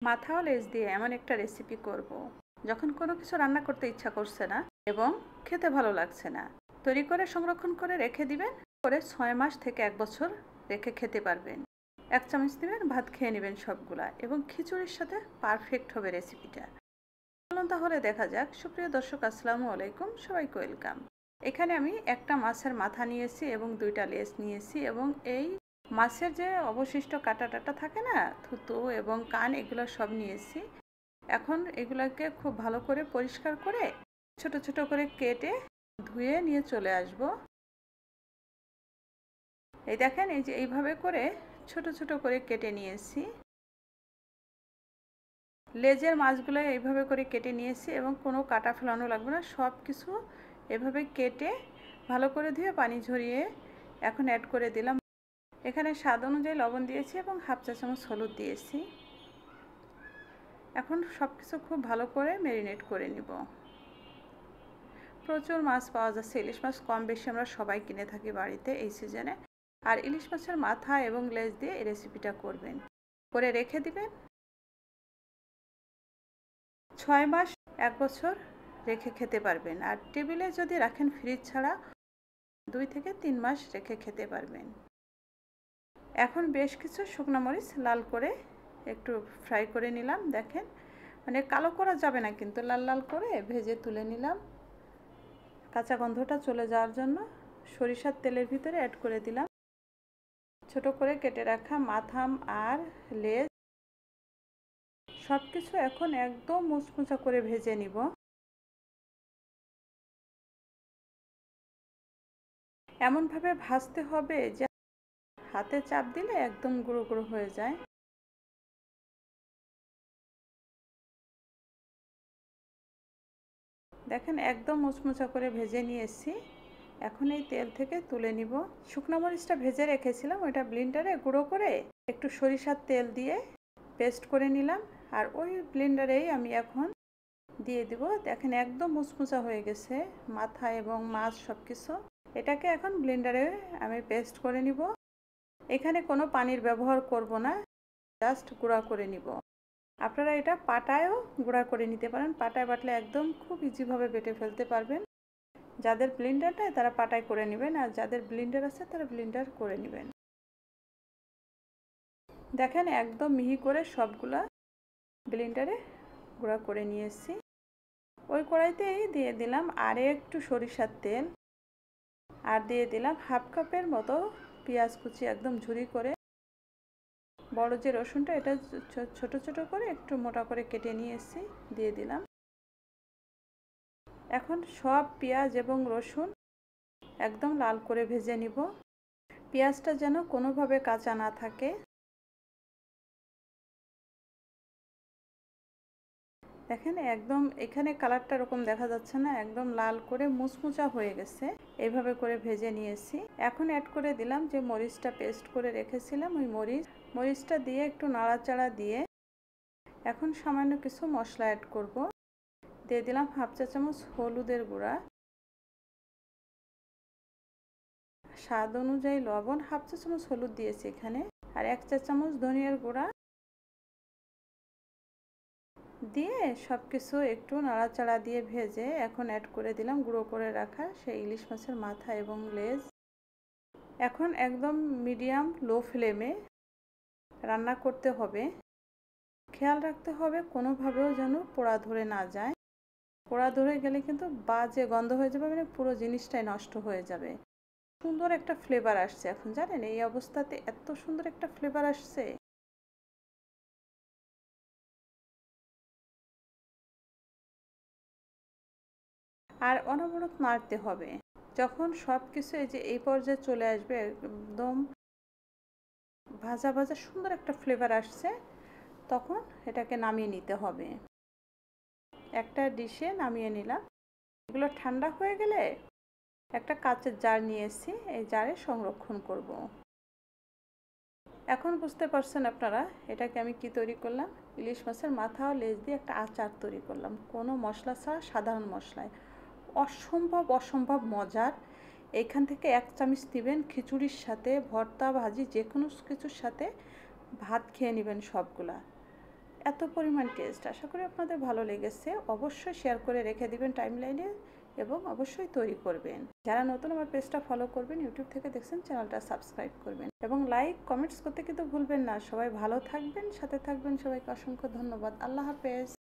মাথা ও লেজ দিয়ে এমন একটা রেসিপি করব যখন কোনো কিছু রান্না করতে ইচ্ছা করছে না এবং খেতে ভালো লাগছে না, তৈরি করে সংরক্ষণ করে রেখে দিবেন। করে 6 মাস থেকে 1 বছর রেখে খেতে পারবেন। 1 চামচ দিবেন, ভাত খেয়ে নেবেন সবগুলা, এবং খিচুড়ির সাথে পারফেক্ট হবে রেসিপিটা। চলুন তাহলে দেখা যাক। সুপ্রিয় দর্শক, আসসালামু আলাইকুম, সবাইকে ওয়েলকাম। এখানে আমি একটা মাছের মাথা নিয়েছি এবং 2টা লেজ নিয়েছি, এবং এই মাছের যে অবশিষ্ট কাটা টাটা থাকে না, থুতু এবং কান, এগুলো সব নিয়েছি। এখন এগুলোকে খুব ভালো করে পরিষ্কার করে ছোট ছোট করে কেটে ধুয়ে নিয়ে চলে আসব। এই দেখেন, এই যে এইভাবে করে ছোট ছোট করে কেটে নিয়েছি। লেজের মাছগুলো এইভাবে করে কেটে নিয়েছি এবং কোনো কাটা ফেলানো লাগবে না। সব কিছু এভাবে কেটে ভালো করে ধুয়ে পানি ঝরিয়ে এখন অ্যাড করে দিলাম। এখানে স্বাদ অনুযায়ী লবণ দিয়েছি এবং 1/2 চা চামচ হলুদ দিয়েছি। এখন সব কিছু খুব ভালো করে ম্যারিনেট করে নিব। প্রচুর মাছ পাওয়া যাচ্ছে, ইলিশ মাছ কম বেশি আমরা সবাই কিনে থাকি বাড়িতে এই সিজনে। আর ইলিশ মাছের মাথা এবং লেজ দিয়ে এই রেসিপিটা করবেন, করে রেখে দিবেন। 6 মাস 1 বছর রেখে খেতে পারবেন। আর টেবিলে যদি রাখেন ফ্রিজ ছাড়া 2 থেকে 3 মাস রেখে খেতে পারবেন। এখন বেশ কিছু শুকনো মরিচ লাল করে একটু ফ্রাই করে নিলাম। দেখেন, মানে কালো করা যাবে না, কিন্তু লাল লাল করে ভেজে তুলে নিলাম কাঁচা গন্ধটা চলে যাওয়ার জন্য। সরিষার তেলের ভিতরে অ্যাড করে দিলাম ছোট করে কেটে রাখা মাথা আর লেজ। সব কিছু এখন একদম মুচমুচা করে ভেজে নিব। এমনভাবে ভাজতে হবে যে হাতে চাপ দিলে একদম গুঁড়ো গুঁড়ো হয়ে যায়। দেখেন, একদম মুচমুচা করে ভেজে নিয়েছি। এখন এই তেল থেকে তুলে নিব। শুকনো মরিচটা ভেজে রেখেছিলাম, ওইটা ব্লেন্ডারে গুঁড়ো করে একটু সরিষার তেল দিয়ে পেস্ট করে নিলাম। আর ওই ব্লেন্ডারেই আমি এখন দিয়ে দিব। দেখেন, একদম মুচমুচা হয়ে গেছে মাথা এবং মাছ সব কিছু। এটাকে এখন ব্লেন্ডারে আমি পেস্ট করে নিব। এখানে কোনো পানির ব্যবহার করব না, জাস্ট গুঁড়া করে নিব। আপনারা এটা পাটায়ও গুঁড়া করে নিতে পারেন। পাটায় বাটলে একদম খুব ইজিভাবে বেটে ফেলতে পারবেন। যাদের ব্লেন্ডার নেই তারা পাটায় করে নেবেন, আর যাদের ব্লেন্ডার আছে তারা ব্লেন্ডার করে নেবেন। দেখেন, একদম মিহি করে সবগুলা ব্লেন্ডারে গুঁড়া করে নিয়েছি। ওই কড়াইতেই দিয়ে দিলাম আর একটু সরিষার তেল, আর দিয়ে দিলাম 1/2 কাপের মতো পেঁয়াজ কুচি, একদম ঝুরি করে। বড় যে রসুনটা, এটা ছোট ছোট করে একটু মোটা করে কেটে নিয়েছি, দিয়ে দিলাম। এখন সব পেঁয়াজ এবং রসুন একদম লাল করে ভেজে নিব। পেঁয়াজটা যেন কোনোভাবে কাঁচা না থাকে। দেখেন, একদম এখানে কালারটা এরকম দেখা যাচ্ছে না, একদম লাল করে মুচমুচা হয়ে গেছে। এইভাবে করে ভেজে নিয়েছি। এখন অ্যাড করে দিলাম যে মরিচটা পেস্ট করে রেখেছিলাম, ওই মরিচটা দিয়ে একটু নাড়াচাড়া দিয়ে এখন সামান্য কিছু মশলা অ্যাড করব। দিয়ে দিলাম 1/2 চা চামচ হলুদের গুঁড়া, স্বাদ অনুযায়ী লবণ, 1/2 চা চামচ হলুদ দিয়েছি এখানে, আর 1 চা চামচ ধনিয়ার গুঁড়া দিয়ে সব কিছু একটু নাড়াচাড়া দিয়ে ভেজে এখন অ্যাড করে দিলাম গুঁড়ো করে রাখা সেই ইলিশ মাছের মাথা এবং লেজ। এখন একদম মিডিয়াম লো ফ্লেমে রান্না করতে হবে। খেয়াল রাখতে হবে কোনোভাবেও যেন পোড়া ধরে না যায়। পোড়া ধরে গেলে কিন্তু বাজে গন্ধ হয়ে যাবে, মানে পুরো জিনিসটাই নষ্ট হয়ে যাবে। সুন্দর একটা ফ্লেভার আসছে এখন, জানেন, এই অবস্থাতে এত সুন্দর একটা ফ্লেভার আসছে। আর অনবরত নাড়তে হবে। যখন সব কিছু এই যে এই পর্যায়ে চলে আসবে, একদম ভাজা ভাজা সুন্দর একটা ফ্লেভার আসছে, তখন এটাকে নামিয়ে নিতে হবে। একটা ডিশে নামিয়ে নিলাম। এগুলো ঠান্ডা হয়ে গেলে একটা কাঁচের জার নিয়েছি, এই জারে সংরক্ষণ করব। এখন বুঝতে পারছেন আপনারা এটাকে আমি কি তৈরি করলাম। ইলিশ মাছের মাথা ও লেজ দিয়ে একটা আচার তৈরি করলাম, কোনো মশলা ছাড়া, সাধারণ মশলায়। অসম্ভব অসম্ভব মজার। এইখান থেকে 1 চামচ দিবেন খিচুড়ির সাথে, ভর্তা ভাজি যে কোনো কিছুর সাথে ভাত খেয়ে নেবেন সবগুলা। এত পরিমাণ টেস্ট। আশা করি আপনাদের ভালো লেগেছে। অবশ্যই শেয়ার করে রেখে দিবেন টাইমলাইনে এবং অবশ্যই তৈরি করবেন। যারা নতুন আমার পেজটা ফলো করবেন, ইউটিউব থেকে দেখছেন চ্যানেলটা সাবস্ক্রাইব করবেন এবং লাইক কমেন্টস করতে কিন্তু ভুলবেন না। সবাই ভালো থাকবেন, সাথে থাকবেন। সবাইকে অসংখ্য ধন্যবাদ। আল্লাহ হাফেজ।